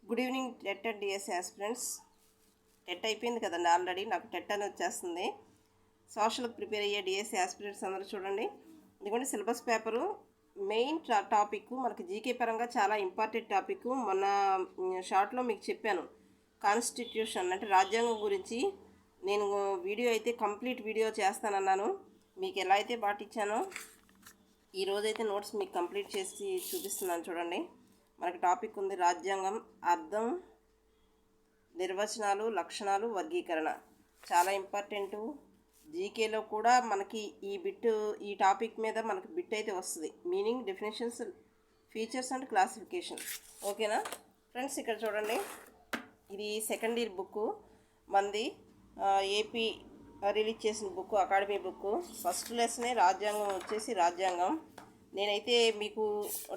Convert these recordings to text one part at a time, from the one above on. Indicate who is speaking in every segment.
Speaker 1: Good evening TET and DSC aspirants. TET అయిపోయింది కదండి already. నాకు టెట్ అని వచ్చేస్తుంది. సోషల్కి ప్రిపేర్ అయ్యే డిఎస్సి ఆస్పిరెంట్స్ అందరూ చూడండి. ఇదిగోండి సిలబస్ పేపరు. మెయిన్ టాపిక్ మనకి జీకే పరంగా చాలా ఇంపార్టెంట్ టాపిక్. మొన్న షార్ట్లో మీకు చెప్పాను, కాన్స్టిట్యూషన్ అంటే రాజ్యాంగం గురించి నేను వీడియో అయితే కంప్లీట్ వీడియో చేస్తానన్నాను. మీకు ఎలా అయితే పాటించానో ఈరోజైతే నోట్స్ మీకు కంప్లీట్ చేసి చూపిస్తున్నాను చూడండి. మనకి టాపిక్ ఉంది రాజ్యాంగం, అర్థం, నిర్వచనాలు, లక్షణాలు, వర్గీకరణ. చాలా ఇంపార్టెంటు. జీకేలో కూడా మనకి ఈ టాపిక్ మీద మనకి బిట్ అయితే వస్తుంది. Meaning, definitions, features and classification. ఓకేనా ఫ్రెండ్స్? ఇక్కడ చూడండి, ఇది సెకండ్ ఇయర్ బుక్ మంది, ఏపీ రిలీజ్ చేసిన బుక్, అకాడమీ బుక్. ఫస్ట్ లెసనే రాజ్యాంగం వచ్చేసి రాజ్యాంగం. నేనైతే మీకు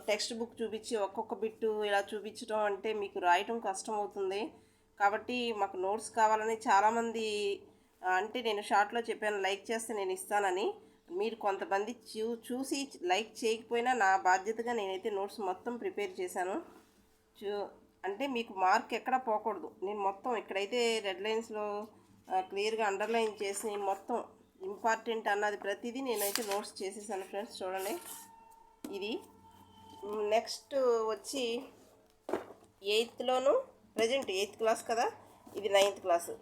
Speaker 1: టెక్స్ట్ బుక్ చూపించి ఒక్కొక్క బిట్టు ఇలా చూపించడం అంటే మీకు రాయటం కష్టం అవుతుంది. కాబట్టి మాకు నోట్స్ కావాలని చాలామంది, అంటే నేను షార్ట్లో చెప్పాను లైక్ చేస్తే నేను ఇస్తానని. మీరు కొంతమంది చూసి లైక్ చేయకపోయినా నా బాధ్యతగా నేనైతే నోట్స్ మొత్తం ప్రిపేర్ చేశాను. అంటే మీకు మార్క్ ఎక్కడ పోకూడదు. నేను మొత్తం ఇక్కడైతే రెడ్ లైన్స్లో క్లియర్గా అండర్లైన్ చేసి మొత్తం ఇంపార్టెంట్ అన్నది ప్రతిదీ నేనైతే నోట్స్ చేసేసాను ఫ్రెండ్స్. చూడండి, ఇది నెక్స్ట్ వచ్చి ఎయిత్లోను, ప్రజెంట్ 8th క్లాస్ కదా, ఇది 9th క్లాసు.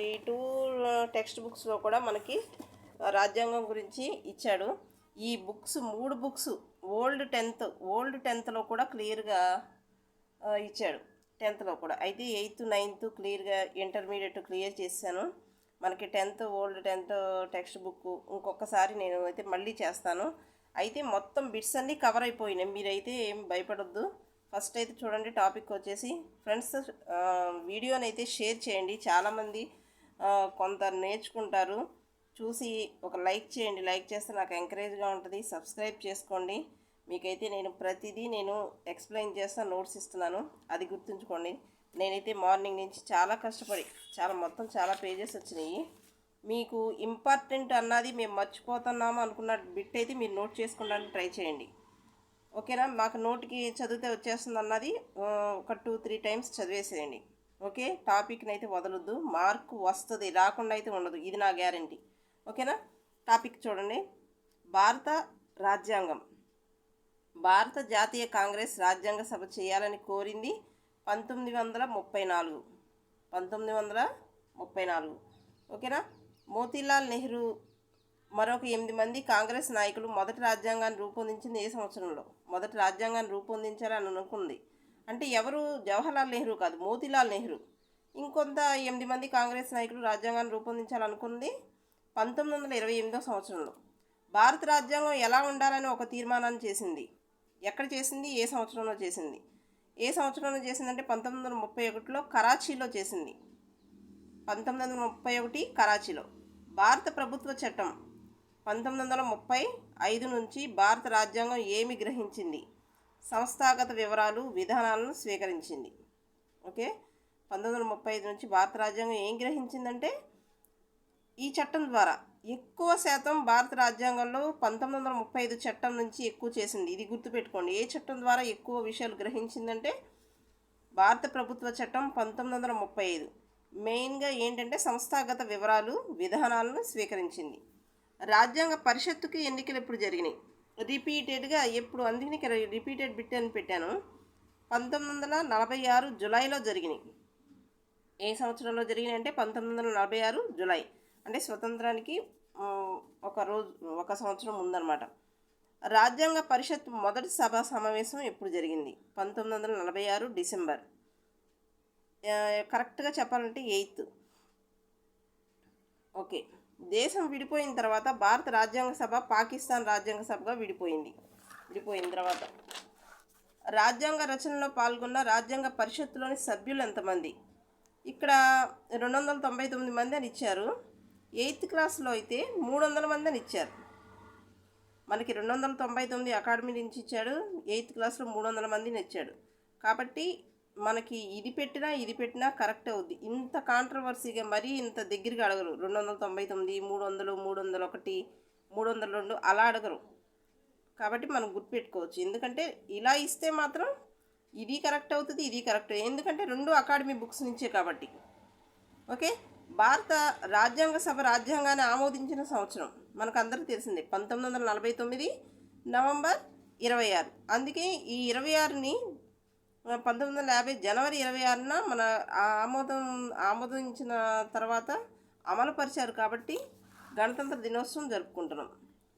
Speaker 1: ఈ టూ టెక్స్ట్ బుక్స్లో కూడా మనకి రాజ్యాంగం గురించి ఇచ్చాడు. ఈ బుక్స్ 3 బుక్స్ ఓల్డ్ 10th కూడా క్లియర్గా ఇచ్చాడు. 10th కూడా అయితే 8th 9th క్లియర్గా, ఇంటర్మీడియట్ క్లియర్ చేశాను. మనకి ఓల్డ్ 10th టెక్స్ట్ బుక్ ఇంకొకసారి నేను అయితే మళ్ళీ చేస్తాను. అయితే మొత్తం బిట్స్ అన్నీ కవర్ అయిపోయినాయి. మీరైతే ఏం భయపడొద్దు. ఫస్ట్ అయితే చూడండి, టాపిక్ వచ్చేసి ఫ్రెండ్స్, వీడియోని అయితే షేర్ చేయండి. చాలామంది కొంత నేర్చుకుంటారు. చూసి ఒక లైక్ చేయండి. లైక్ చేస్తే నాకు ఎంకరేజ్గా ఉంటుంది. సబ్స్క్రైబ్ చేసుకోండి. మీకైతే నేను ప్రతిదీ ఎక్స్ప్లెయిన్ చేస్తాను, నోట్స్ ఇస్తున్నాను, అది గుర్తుంచుకోండి. నేనైతే మార్నింగ్ నుంచి చాలా కష్టపడి చాలా పేజెస్ వచ్చినాయి. మీకు ఇంపార్టెంట్ అన్నది మేము మర్చిపోతున్నాము అనుకున్న బిట్ అయితే మీరు నోట్ చేసుకోవడానికి ట్రై చేయండి. ఓకేనా? మాకు నోట్కి చదివితే వచ్చేస్తుంది అన్నది ఒక 2-3 టైమ్స్ చదివేసేయండి. ఓకే? టాపిక్ని అయితే వదలొద్దు. మార్కు వస్తుంది, రాకుండా అయితే ఉండదు. ఇది నా గ్యారంటీ. ఓకేనా? టాపిక్ చూడండి, భారత రాజ్యాంగం. భారత జాతీయ కాంగ్రెస్ రాజ్యాంగ సభ చేయాలని కోరింది 1934. ఓకేనా? మోతీలాల్ నెహ్రూ మరొక 8 మంది కాంగ్రెస్ నాయకులు మొదటి రాజ్యాంగాన్ని రూపొందించింది ఏ సంవత్సరంలో? మొదటి రాజ్యాంగాన్ని రూపొందించాలని అనుకుంది అంటే ఎవరు? జవహర్లాల్ నెహ్రూ కాదు, మోతీలాల్ నెహ్రూ. ఇంకొంత 8 మంది కాంగ్రెస్ నాయకులు రాజ్యాంగాన్ని రూపొందించాలనుకుంది 1928 సంవత్సరంలో. భారత రాజ్యాంగం ఎలా ఉండాలని ఒక తీర్మానాన్ని చేసింది. ఎక్కడ చేసింది? ఏ సంవత్సరంలో చేసింది? ఏ సంవత్సరంలో చేసిందంటే 1931లో కరాచీలో చేసింది. 1931 కరాచీలో. భారత ప్రభుత్వ చట్టం 1935 నుంచి భారత రాజ్యాంగం ఏమి గ్రహించింది? సంస్థాగత వివరాలు, విధానాలను స్వీకరించింది. ఓకే? 1935 నుంచి భారత రాజ్యాంగం ఏం గ్రహించిందంటే ఈ చట్టం ద్వారా ఎక్కువ శాతం భారత రాజ్యాంగంలో 1935 చట్టం నుంచి ఎక్కువ చేసింది. ఇది గుర్తుపెట్టుకోండి. ఏ చట్టం ద్వారా ఎక్కువ విషయాలు గ్రహించిందంటే భారత ప్రభుత్వ చట్టం 1935. మెయిన్గా ఏంటంటే సంస్థాగత వివరాలు, విధానాలను స్వీకరించింది. రాజ్యాంగ పరిషత్తుకి ఎన్నికలు ఎప్పుడు జరిగినాయి? రిపీటెడ్గా ఎప్పుడు, అందుకని రిపీటెడ్ బిట్ అని పెట్టాను. 1946 జూలైలో జరిగినాయి. ఏ సంవత్సరంలో జరిగినాయి అంటే 1946 జూలై. అంటే స్వతంత్రానికి ఒక సంవత్సరం ముందన్నమాట. రాజ్యాంగ పరిషత్ మొదటి సభా సమావేశం ఎప్పుడు జరిగింది? 1946 డిసెంబర్. కరెక్ట్గా చెప్పాలంటే 8th. ఓకే. దేశం విడిపోయిన తర్వాత భారత రాజ్యాంగ సభ పాకిస్తాన్ రాజ్యాంగ సభగా విడిపోయిన తర్వాత రాజ్యాంగ రచనలో పాల్గొన్న రాజ్యాంగ పరిషత్తులోని సభ్యులు ఎంతమంది? ఇక్కడ 299 మంది అని ఇచ్చారు. 8th క్లాస్లో అయితే 300 మంది అని ఇచ్చారు. మనకి 299 అకాడమీ నుంచి ఇచ్చాడు, 8th క్లాస్లో 300 మందిని ఇచ్చాడు. కాబట్టి మనకి ఇది పెట్టినా కరెక్ట్ అవుద్ది. ఇంత కాంట్రవర్సీగా మరీ ఇంత దగ్గరగా అడగరు. 299, 300, 301, 302 అలా అడగరు. కాబట్టి మనం గుర్తుపెట్టుకోవచ్చు. ఎందుకంటే ఇలా ఇస్తే మాత్రం ఇది కరెక్ట్ అవుతుంది, ఇది కరెక్ట్, ఎందుకంటే రెండు అకాడమీ బుక్స్ నుంచే కాబట్టి. ఓకే. భారత రాజ్యాంగ సభ రాజ్యాంగాన్ని ఆమోదించిన సంవత్సరం మనకు అందరికీ తెలిసిందే 1949 నవంబర్ 26. అందుకే ఈ 26ని 1950 జనవరి 26న మన ఆమోదించిన తర్వాత అమలుపరిచారు కాబట్టి గణతంత్ర దినోత్సవం జరుపుకుంటున్నాం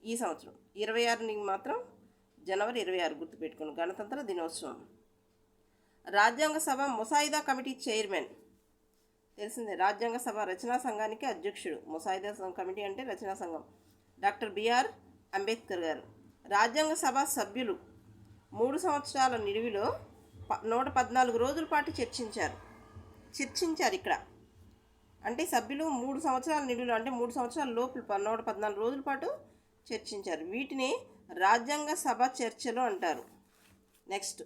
Speaker 1: ఈ సంవత్సరం. 26ని మాత్రం జనవరి 26 గుర్తుపెట్టుకుని గణతంత్ర దినోత్సవం. రాజ్యాంగ సభ ముసాయిదా కమిటీ చైర్మన్ తెలిసిందే. రాజ్యాంగ సభ రచనా సంఘానికి అధ్యక్షుడు. ముసాయిదా కమిటీ అంటే రచనా సంఘం. డాక్టర్ బిఆర్ అంబేద్కర్ గారు. రాజ్యాంగ సభ సభ్యులు 3 సంవత్సరాల నిడివిలో 114 రోజుల పాటు చర్చించారు ఇక్కడ. అంటే సభ్యులు 3 సంవత్సరాల నిడివిలో అంటే 3 సంవత్సరాల లోపు 114 రోజుల పాటు చర్చించారు. వీటిని రాజ్యాంగ సభ చర్చలు అంటారు. నెక్స్ట్,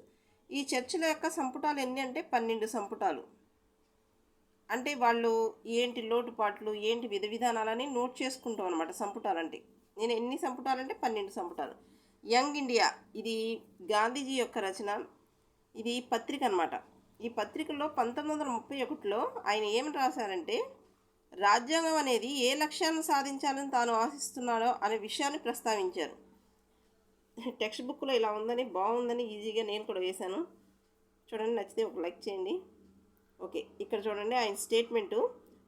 Speaker 1: ఈ చర్చల యొక్క సంపుటాలు ఎన్ని అంటే 12 సంపుటాలు. అంటే వాళ్ళు ఏంటి లోటుపాట్లు, ఏంటి విధానాలని నోట్ చేసుకుంటాం అనమాట సంపుటాలంటే. నేను ఎన్ని సంపుటాలంటే 12 సంపుటాలు. యంగ్ ఇండియా, ఇది గాంధీజీ యొక్క రచన. ఇది పత్రిక అనమాట. ఈ పత్రికలో 1931లో ఆయన ఏం రాశారంటే, రాజ్యాంగం అనేది ఏ లక్ష్యాన్ని సాధించాలని తాను ఆశిస్తున్నాడో అనే విషయాన్ని ప్రస్తావించారు. టెక్స్ట్ బుక్లో ఇలా ఉందని, బాగుందని ఈజీగా నేను కూడా వేశాను. చూడండి, నచ్చితే ఒక లైక్ చేయండి. ఓకే, ఇక్కడ చూడండి ఆయన స్టేట్మెంటు.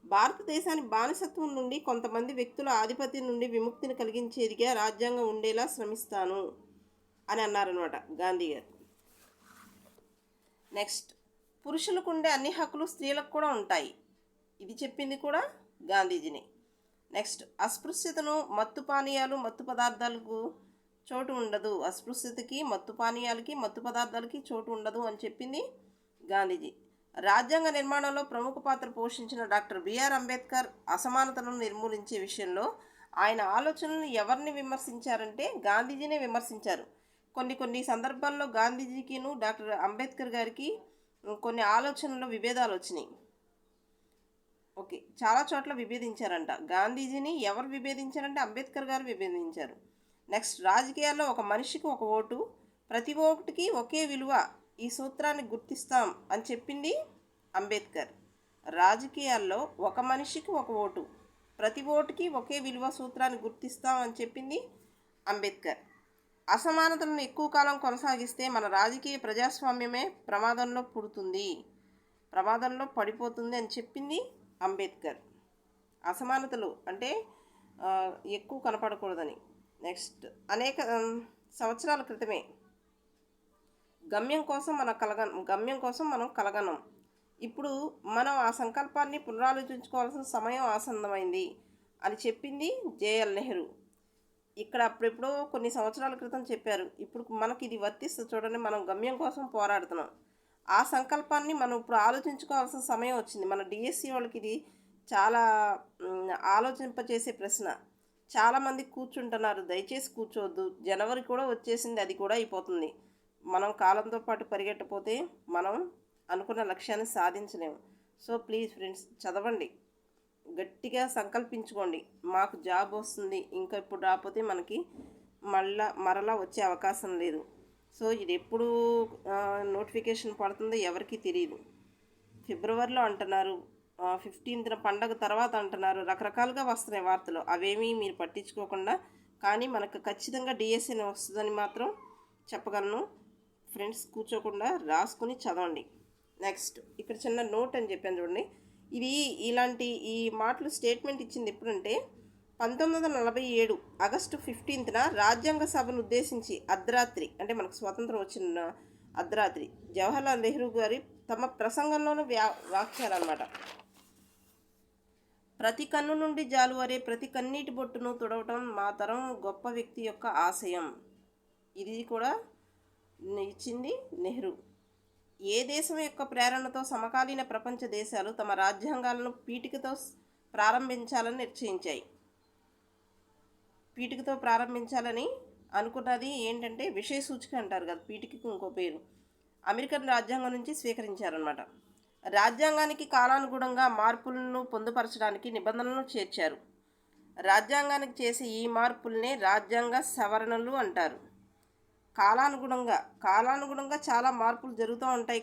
Speaker 1: భారతదేశాన్ని బానిసత్వం నుండి కొంతమంది వ్యక్తుల ఆధిపత్యం నుండి విముక్తిని కలిగించేదిగా రాజ్యాంగం ఉండేలా శ్రమిస్తాను అని అన్నారనమాట గాంధీ గారు. నెక్స్ట్, పురుషులకు ఉండే అన్ని హక్కులు స్త్రీలకు కూడా ఉంటాయి. ఇది చెప్పింది కూడా గాంధీజీని. నెక్స్ట్, అస్పృశ్యతను, మత్తు పానీయాలు, మత్తు పదార్థాలకు చోటు ఉండదు. అస్పృశ్యతకి, మత్తు పానీయాలకి, మత్తు పదార్థాలకి చోటు ఉండదు అని చెప్పింది గాంధీజీ. రాజ్యాంగ నిర్మాణంలో ప్రముఖ పాత్ర పోషించిన డాక్టర్ బిఆర్ అంబేద్కర్ అసమానతలను నిర్మూలించే విషయంలో ఆయన ఆలోచనలను ఎవరిని విమర్శించారంటే గాంధీజీనే విమర్శించారు. కొన్ని సందర్భాల్లో గాంధీజీకిను డాక్టర్ అంబేద్కర్ గారికి కొన్ని ఆలోచనల్లో విభేదాలు వచ్చినాయి. ఓకే, చాలా చోట్ల విభేదించారంట. గాంధీజీని ఎవరు విభేదించారంటే అంబేద్కర్ గారు విభేదించారు. నెక్స్ట్, రాజకీయాల్లో ఒక మనిషికి ఒక ఓటు, ప్రతి ఓటుకి ఒకే విలువ, ఈ సూత్రాన్ని గుర్తిస్తాం అని చెప్పింది అంబేద్కర్. రాజకీయాల్లో ఒక మనిషికి ఒక ఓటు, ప్రతి ఓటుకి ఒకే విలువ సూత్రాన్ని గుర్తిస్తాం అని చెప్పింది అంబేద్కర్. అసమానతలను ఎక్కువ కాలం కొనసాగిస్తే మన రాజకీయ ప్రజాస్వామ్యమే ప్రమాదంలో పడిపోతుంది అని చెప్పింది అంబేద్కర్. అసమానతలు అంటే ఎక్కువ కనపడకూడదని. నెక్స్ట్, అనేక సంవత్సరాల క్రితమే గమ్యం కోసం మనం కలగనం. ఇప్పుడు మనం ఆ సంకల్పాన్ని పునరాలోచించుకోవాల్సిన సమయం ఆసన్నమైంది అని చెప్పింది జేఎల్ నెహ్రూ. ఇక్కడ అప్పుడెప్పుడో కొన్ని సంవత్సరాల క్రితం చెప్పారు. ఇప్పుడు మనకి ఇది వర్తిస్తుంది. చూడండి, మనం గమ్యం కోసం పోరాడుతున్నాం. ఆ సంకల్పాన్ని మనం ఇప్పుడు ఆలోచించుకోవాల్సిన సమయం వచ్చింది. మన డిఎస్సి వాళ్ళకి ఇది చాలా ఆలోచింపచేసే ప్రశ్న. చాలామంది కూర్చుంటున్నారు. దయచేసి కూర్చోవద్దు. జనవరి కూడా వచ్చేసింది, అది కూడా అయిపోతుంది. మనం కాలంతో పాటు పరిగెట్టపోతే మనం అనుకున్న లక్ష్యాన్ని సాధించలేము. సో ప్లీజ్ ఫ్రెండ్స్, చదవండి, గట్టిగా సంకల్పించుకోండి. మాకు జాబ్ వస్తుంది, ఇంకా ఇప్పుడు రాకపోతే మనకి మరలా వచ్చే అవకాశం లేదు. సో ఇది ఎప్పుడు నోటిఫికేషన్ పడుతుందో ఎవరికీ తెలియదు. ఫిబ్రవరిలో అంటున్నారు, 15న పండగ తర్వాత అంటున్నారు. రకరకాలుగా వస్తున్నాయి వార్తలు. అవేమీ మీరు పట్టించుకోకుండా, కానీ మనకు ఖచ్చితంగా డిఎస్సి వస్తుందని మాత్రం చెప్పగలను. ఫ్రెండ్స్, కూర్చోకుండా రాసుకుని చదవండి. నెక్స్ట్, ఇక్కడ చిన్న నోట్ అని చెప్పాను చూడండి. ఇది ఇలాంటి ఈ మాటలు స్టేట్మెంట్ ఇచ్చింది ఎప్పుడంటే 1947 ఆగస్టు 15న రాజ్యాంగ సభను ఉద్దేశించి అర్ధరాత్రి, అంటే మనకు స్వాతంత్రం వచ్చిన అర్ధరాత్రి, జవహర్లాల్ నెహ్రూ గారి తమ ప్రసంగంలోనూ వ్యాఖ్యాలన్నమాట. ప్రతి కన్ను నుండి జాలువరే ప్రతి కన్నీటి బొట్టును తుడవటం మా తరం గొప్ప వ్యక్తి యొక్క ఆశయం. ఇది కూడా ఇచ్చింది నెహ్రూ. ఏ దేశం యొక్క ప్రేరణతో సమకాలీన ప్రపంచ దేశాలు తమ రాజ్యాంగాలను పీఠికతో ప్రారంభించాలని నిశ్చయించాయి. పీఠికతో ప్రారంభించాలని అనుకున్నది ఏంటంటే విషయ సూచిక అంటారు కదా, పీఠికకు ఇంకో పేరు. అమెరికన్ రాజ్యాంగం నుంచి స్వీకరించారన్నమాట. రాజ్యాంగానికి కాలానుగుణంగా మార్పులను పొందుపరచడానికి నిబంధనలను చేర్చారు. రాజ్యాంగానికి చేసే ఈ మార్పులనే రాజ్యాంగ సవరణలు అంటారు. కాలానుగుణంగా చాలా మార్పులు జరుగుతూ ఉంటాయి.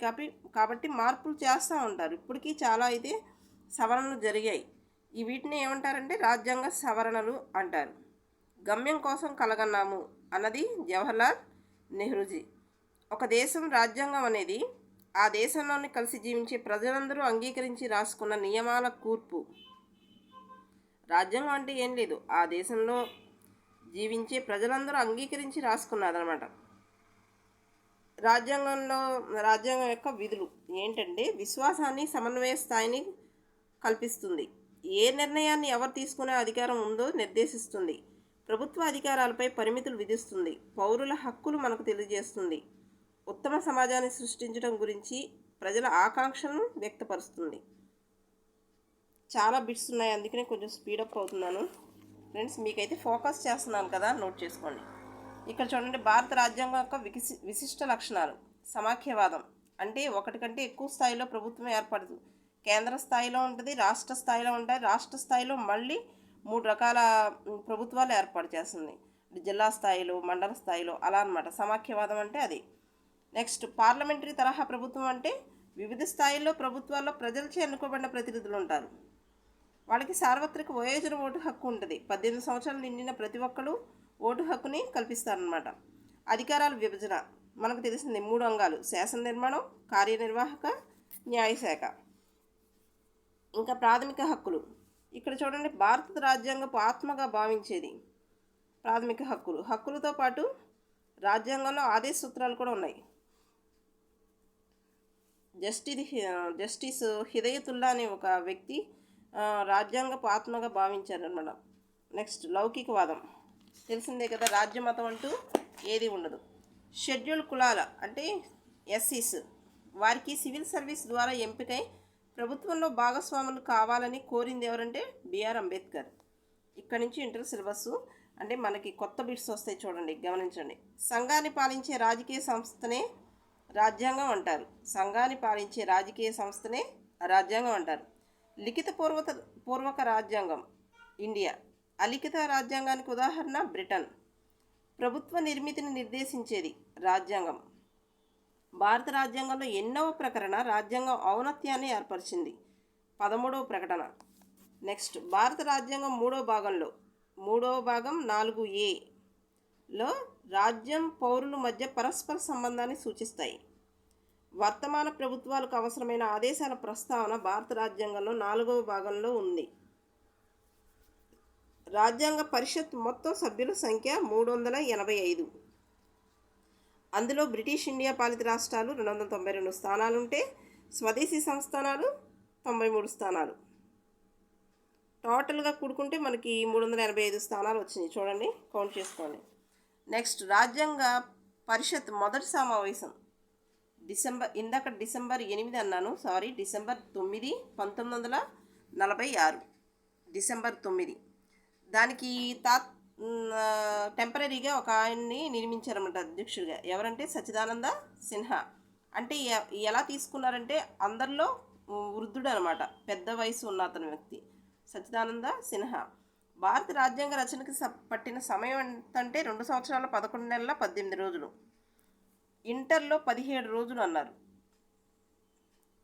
Speaker 1: కాబట్టి మార్పులు చేస్తూ ఉంటారు. ఇప్పటికీ చాలా అయితే సవరణలు జరిగాయి. వీటిని ఏమంటారంటే రాజ్యాంగ సవరణలు అంటారు. గమ్యం కోసం కలగన్నాము అన్నది జవహర్లాల్ నెహ్రూజీ. ఒక దేశం రాజ్యాంగం అనేది ఆ దేశంలోని కలిసి జీవించే ప్రజలందరూ అంగీకరించి రాసుకున్న నియమాల కూర్పు. రాజ్యాంగం అంటే ఏం లేదు, ఆ దేశంలో జీవించే ప్రజలందరూ అంగీకరించి రాసుకున్నదనమాట. రాజ్యాంగం యొక్క విధులు ఏంటంటే విశ్వాసాన్ని, సమన్వయ స్థాయిని కల్పిస్తుంది. ఏ నిర్ణయాన్ని ఎవరు తీసుకునే అధికారం ఉందో నిర్దేశిస్తుంది. ప్రభుత్వ అధికారాలపై పరిమితులు విధిస్తుంది. పౌరుల హక్కులు మనకు తెలియజేస్తుంది. ఉత్తమ సమాజాన్ని సృష్టించడం గురించి ప్రజల ఆకాంక్షలను వ్యక్తపరుస్తుంది. చాలా బిట్స్ ఉన్నాయి, అందుకనే కొంచెం స్పీడప్ అవుతున్నాను ఫ్రెండ్స్. మీకైతే ఫోకస్ చేస్తున్నాను కదా, నోట్ చేసుకోండి. ఇక్కడ చూడండి, భారత రాజ్యాంగం యొక్క విశిష్ట లక్షణాలు. సమాఖ్యవాదం అంటే ఒకటి కంటే ఎక్కువ స్థాయిలో ప్రభుత్వం ఏర్పడదు. కేంద్ర స్థాయిలో ఉంటుంది, రాష్ట్ర స్థాయిలో ఉంటాయి. రాష్ట్ర స్థాయిలో మళ్ళీ 3 రకాల ప్రభుత్వాలు ఏర్పాటు చేస్తుంది. జిల్లా స్థాయిలో, మండల స్థాయిలో అలా అన్నమాట. సమాఖ్యవాదం అంటే అది. నెక్స్ట్ పార్లమెంటరీ తరహా ప్రభుత్వం అంటే వివిధ స్థాయిల్లో ప్రభుత్వాల్లో ప్రజలచే ఎన్నుకోబడిన ప్రతినిధులు ఉంటారు. వాళ్ళకి సార్వత్రిక వయోజన ఓటు హక్కు ఉంటుంది. 18 సంవత్సరాలు నిండిన ప్రతి ఒక్కరు ఓటు హక్కుని కల్పిస్తారనమాట. అధికారాల విభజన మనకు తెలిసింది 3 అంగాలు: శాసన నిర్మాణం, కార్యనిర్వాహక, న్యాయశాఖ. ఇంకా ప్రాథమిక హక్కులు. ఇక్కడ చూడండి, భారత రాజ్యాంగపు ఆత్మగా భావించేది ప్రాథమిక హక్కులు. హక్కులతో పాటు రాజ్యాంగంలో ఆదేశ సూత్రాలు కూడా ఉన్నాయి. జస్టిస్ హిదయతుల్లా అనే ఒక వ్యక్తి రాజ్యాంగపు ఆత్మగా భావించారనమాట. నెక్స్ట్ లౌకికవాదం తెలిసిందే కదా, రాజ్యమతం అంటూ ఏది ఉండదు. షెడ్యూల్ కులాల అంటే ఎస్సీస్, వారికి సివిల్ సర్వీస్ ద్వారా ఎంపికై ప్రభుత్వంలో భాగస్వాములు కావాలని కోరింది ఎవరంటే బిఆర్ అంబేద్కర్. ఇక్కడ నుంచి ఇంటర్ సిలబస్ అంటే మనకి కొత్త బిట్స్ వస్తాయి, చూడండి, గమనించండి. సంఘాన్ని పాలించే రాజకీయ సంస్థనే రాజ్యాంగం అంటారు. సంఘాన్ని పాలించే రాజకీయ సంస్థనే రాజ్యాంగం అంటారు. లిఖిత పూర్వక రాజ్యాంగం ఇండియా. అలిఖిత రాజ్యాంగానికి ఉదాహరణ బ్రిటన్. ప్రభుత్వ నిర్మితిని నిర్దేశించేది రాజ్యాంగం. భారత రాజ్యాంగంలో 8వ ప్రకటన రాజ్యాంగం ఔన్నత్యాన్ని ఏర్పరిచింది. 13వ ప్రకటన. నెక్స్ట్ భారత రాజ్యాంగం 3వ భాగం 4A రాజ్యం పౌరుల మధ్య పరస్పర సంబంధాన్ని సూచిస్తాయి. వర్తమాన ప్రభుత్వాలకు అవసరమైన ఆదేశాల ప్రస్తావన భారత రాజ్యాంగంలో 4వ భాగంలో ఉంది. రాజ్యాంగ పరిషత్ మొత్తం సభ్యుల సంఖ్య 385. అందులో బ్రిటిష్ ఇండియా పాలిత రాష్ట్రాలు 292 స్థానాలుంటే స్వదేశీ సంస్థానాలు 93 స్థానాలు. టోటల్గా కూడుకుంటే మనకి 385 స్థానాలు వచ్చినాయి. చూడండి, కౌంట్ చేసుకోండి. నెక్స్ట్ రాజ్యాంగ పరిషత్ మొదటి సమావేశం డిసెంబర్ 8 అన్నాను, సారీ, డిసెంబర్ 9, 1946. డిసెంబర్ 9. దానికి టెంపరీగా ఒక ఆయన్ని నియమించారన్నమాట అధ్యక్షుడిగా. ఎవరంటే సచ్చిదానంద సిన్హా. అంటే ఎలా తీసుకున్నారంటే అందరిలో వృద్ధుడు అనమాట, పెద్ద వయసు ఉన్న అతని వ్యక్తి సచ్చిదానంద సిన్హా. భారత రాజ్యాంగ రచనకి పట్టిన సమయం ఎంతంటే 2 సంవత్సరాల 11 నెలల 18 రోజులు. ఇంటర్లో 17 రోజులు అన్నారు.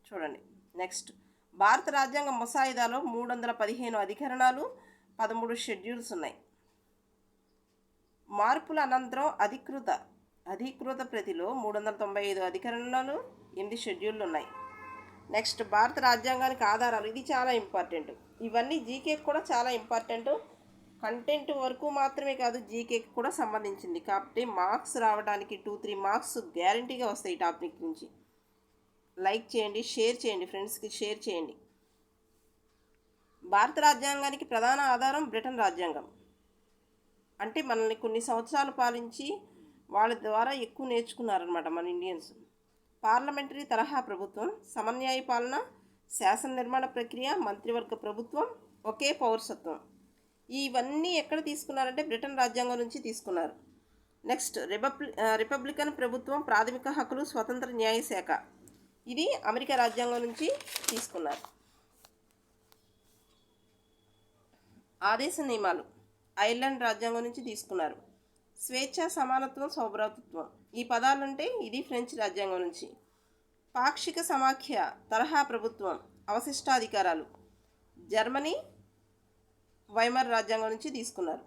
Speaker 1: చూడండి. నెక్స్ట్ భారత రాజ్యాంగ ముసాయిదాలో 315 అధికరణాలు, 13 షెడ్యూల్స్ ఉన్నాయి. మార్పుల అనంతరం అధీకృత ప్రతిలో 395 అధికరణాలు, 8 షెడ్యూళ్ళు ఉన్నాయి. నెక్స్ట్ భారత రాజ్యాంగానికి ఆధారాలు. ఇది చాలా ఇంపార్టెంట్. ఇవన్నీ జీకేకి కూడా చాలా ఇంపార్టెంట్. కంటెంట్ వరకు మాత్రమే కాదు, జీకేకి కూడా సంబంధించింది. కాబట్టి మార్క్స్ రావడానికి 2-3 మార్క్స్ గ్యారంటీగా వస్తాయి ఈ టాపిక్ నుంచి. లైక్ చేయండి, షేర్ చేయండి, ఫ్రెండ్స్కి షేర్ చేయండి. భారత రాజ్యాంగానికి ప్రధాన ఆధారం బ్రిటన్ రాజ్యాంగం. అంటే మనల్ని కొన్ని సంవత్సరాలు పాలించి వాళ్ళ ద్వారా ఎక్కువ నేర్చుకున్నారనమాట మన ఇండియన్స్. పార్లమెంటరీ తరహా ప్రభుత్వం, సమన్యాయ పాలన, శాసన నిర్మాణ ప్రక్రియ, మంత్రివర్గ ప్రభుత్వం, ఒకే పౌరసత్వం. ఇవన్నీ ఎక్కడ తీసుకున్నారంటే బ్రిటన్ రాజ్యాంగం నుంచి తీసుకున్నారు. నెక్స్ట్ రిపబ్లికన్ ప్రభుత్వం, ప్రాథమిక హక్కులు, స్వతంత్ర న్యాయశాఖ. ఇది అమెరికా రాజ్యాంగం నుంచి తీసుకున్నారు. ఆదేశ నియమాలు ఐర్లాండ్ రాజ్యాంగం నుంచి తీసుకున్నారు. స్వేచ్ఛ, సమానత్వం, సౌభ్రాతృత్వం ఈ పదాలు అంటే ఇది ఫ్రెంచ్ రాజ్యాంగం నుంచి. పాక్షిక సమాఖ్య తరహా ప్రభుత్వం, అవశిష్టాధికారాలు జర్మనీ వైమర్ రాజ్యాంగం నుంచి తీసుకున్నారు.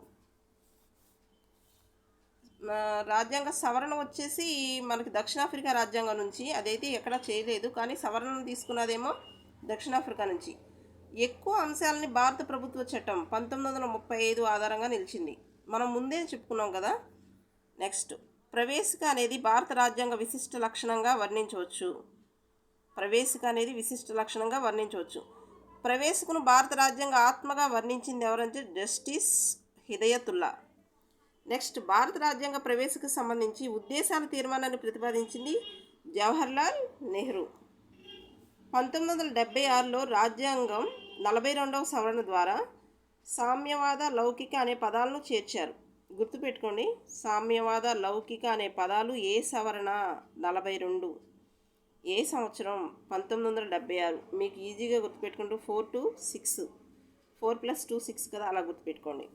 Speaker 1: రాజ్యాంగ సవరణ వచ్చేసి మనకి దక్షిణాఫ్రికా రాజ్యాంగం నుంచి, అదైతే ఎక్కడ చేయలేదు, కానీ సవరణను తీసుకున్నదేమో దక్షిణాఫ్రికా నుంచి. ఎక్కువ అంశాలని భారత ప్రభుత్వ చట్టం 1935 ఆధారంగా నిలిచింది. మనం ముందే చెప్పుకున్నాం కదా. నెక్స్ట్, ప్రవేశిక అనేది భారత రాజ్యాంగ విశిష్ట లక్షణంగా వర్ణించవచ్చు. ప్రవేశిక అనేది విశిష్ట లక్షణంగా వర్ణించవచ్చు. ప్రవేశికను భారత రాజ్యాంగ ఆత్మగా వర్ణించింది ఎవరంటే జస్టిస్ హిదయతుల్లా. నెక్స్ట్, భారత రాజ్యాంగ ప్రవేశికకు సంబంధించి ఉద్దేశాల తీర్మానాన్ని ప్రతిపాదించింది జవహర్లాల్ నెహ్రూ. 1976లో రాజ్యాంగం 42వ సవరణ ద్వారా సామ్యవాద, లౌకిక అనే పదాలను చేర్చారు. గుర్తుపెట్టుకోండి, సామ్యవాద, లౌకిక అనే పదాలు ఏ సవరణ? 42. ఏ సంవత్సరం? 1976. మీకు ఈజీగా గుర్తుపెట్టుకుంటూ 4 to 6, 4 + 2 6 కదా, అలా గుర్తుపెట్టుకోండి.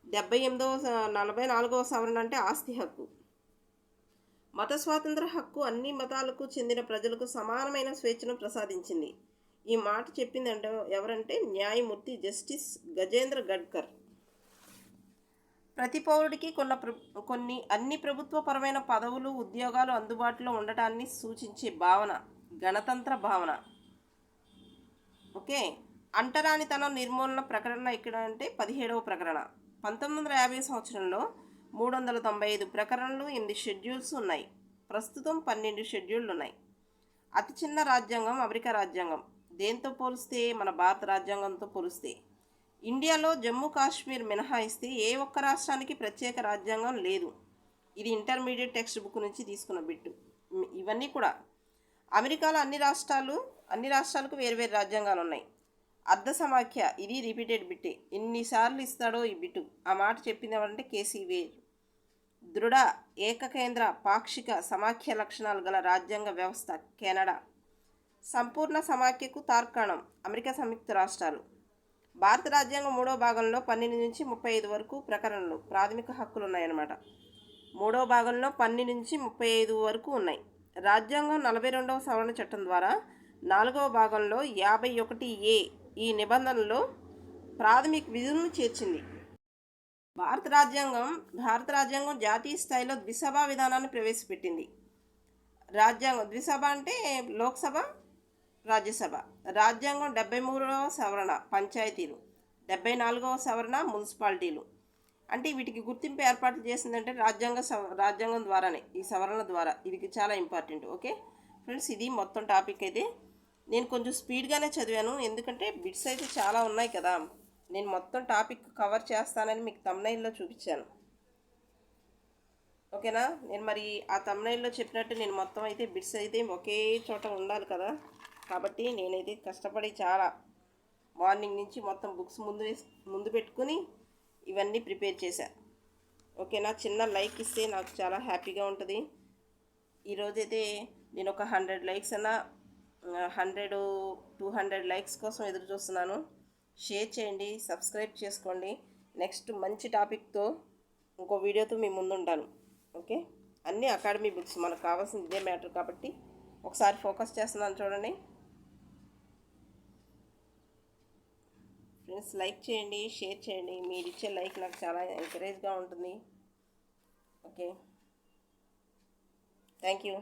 Speaker 1: 44వ సవరణ అంటే ఆస్తి హక్కు. మత స్వాతంత్ర హక్కు అన్ని మతాలకు చెందిన ప్రజలకు సమానమైన స్వేచ్ఛను ప్రసాదించింది. ఈ మాట చెప్పింది అంటే ఎవరంటే న్యాయమూర్తి జస్టిస్ గజేంద్ర గడ్కర్. ప్రతి పౌరుడికి కొన్ని అన్ని ప్రభుత్వపరమైన పదవులు, ఉద్యోగాలు అందుబాటులో ఉండటాన్ని సూచించే భావన గణతంత్ర భావన. ఓకే. అంటరానితనం నిర్మూలన ప్రకటన ఇక్కడ అంటే 17వ ప్రకటన. 1950 సంవత్సరంలో 395 ప్రకరణలు, 8 షెడ్యూల్స్ ఉన్నాయి. ప్రస్తుతం 12 షెడ్యూళ్ళు ఉన్నాయి. అతి చిన్న రాజ్యాంగం అమెరికా రాజ్యాంగం. దేంతో పోలిస్తే? మన భారత రాజ్యాంగంతో పోలిస్తే. ఇండియాలో జమ్మూ కాశ్మీర్ మినహాయిస్తే ఏ ఒక్క రాష్ట్రానికి ప్రత్యేక రాజ్యాంగం లేదు. ఇది ఇంటర్మీడియట్ టెక్స్ట్ బుక్ నుంచి తీసుకున్న బిట్టు. ఇవన్నీ కూడా అమెరికాలో అన్ని రాష్ట్రాలకు వేరువేరు రాజ్యాంగాలు ఉన్నాయి. అర్ధ సమాఖ్య, ఇది రిపీటెడ్ బిట్టే, ఎన్నిసార్లు ఇస్తాడో ఈ బిట్టు. ఆ మాట చెప్పింది ఎవరంటే కేసీ వేర్. దృఢ ఏకకేంద్ర పాక్షిక సమాఖ్య లక్షణాలు గల రాజ్యాంగ వ్యవస్థ కెనడా. సంపూర్ణ సమాఖ్యకు తార్కాణం అమెరికా సంయుక్త రాష్ట్రాలు. భారత రాజ్యాంగం 3వ భాగంలో 12 నుంచి 35 వరకు ప్రకరణలు, ప్రాథమిక హక్కులు ఉన్నాయన్నమాట. 3వ భాగంలో 12 నుంచి 35 వరకు ఉన్నాయి. రాజ్యాంగం 42వ సవరణ చట్టం ద్వారా 4వ భాగంలో 51A ఈ నిబంధనలో ప్రాథమిక విధులను చేర్చింది. భారత రాజ్యాంగం జాతీయ స్థాయిలో ద్విసభా విధానాన్ని ప్రవేశపెట్టింది. ద్విసభ అంటే లోక్సభ, రాజ్యసభ. రాజ్యాంగం 73వ సవరణ పంచాయతీలు, 74వ సవరణ మున్సిపాలిటీలు. అంటే వీటికి గుర్తింపు ఏర్పాటు చేసిందంటే రాజ్యాంగం ద్వారానే, ఈ సవరణ ద్వారా. ఇది చాలా ఇంపార్టెంట్. ఓకే ఫ్రెండ్స్, ఇది మొత్తం టాపిక్ అయితే. నేను కొంచెం స్పీడ్గానే చదివాను, ఎందుకంటే బిట్స్ అయితే చాలా ఉన్నాయి కదా. నేను మొత్తం టాపిక్ కవర్ చేస్తానని మీకు థంబ్నెయిల్లో చూపించాను. ఓకేనా? నేను మరి ఆ థంబ్నెయిల్లో చెప్పినట్టు నేను మొత్తం అయితే బిట్స్ అయితే ఒకే చోట ఉండాలి కదా. కాబట్టి నేనైతే కష్టపడి చాలా మార్నింగ్ నుంచి మొత్తం బుక్స్ ముందు పెట్టుకుని ఇవన్నీ ప్రిపేర్ చేశాను. ఓకేనా? చిన్న లైక్ ఇస్తే నాకు చాలా హ్యాపీగా ఉంటుంది. ఈరోజైతే నేను ఒక 100 లైక్స్ అన్నా 100-200 లైక్స్ కోసం ఎదురు చూస్తున్నాను. షేర్ చేయండి, సబ్స్క్రైబ్ చేసుకోండి. నెక్స్ట్ మంచి టాపిక్తో ఇంకో వీడియోతో మీ ముందు ఉంటాను. ఓకే, అన్నీ అకాడమీ బుక్స్, మనకు కావాల్సింది ఇదే మ్యాటర్ కాబట్టి ఒకసారి ఫోకస్ చేస్తున్నాను చూడండి ఫ్రెండ్స్. లైక్ చేయండి, షేర్ చేయండి. మీరు ఇచ్చే లైక్ నాకు చాలా ఎంకరేజ్గా ఉంటుంది. Okay, thank you.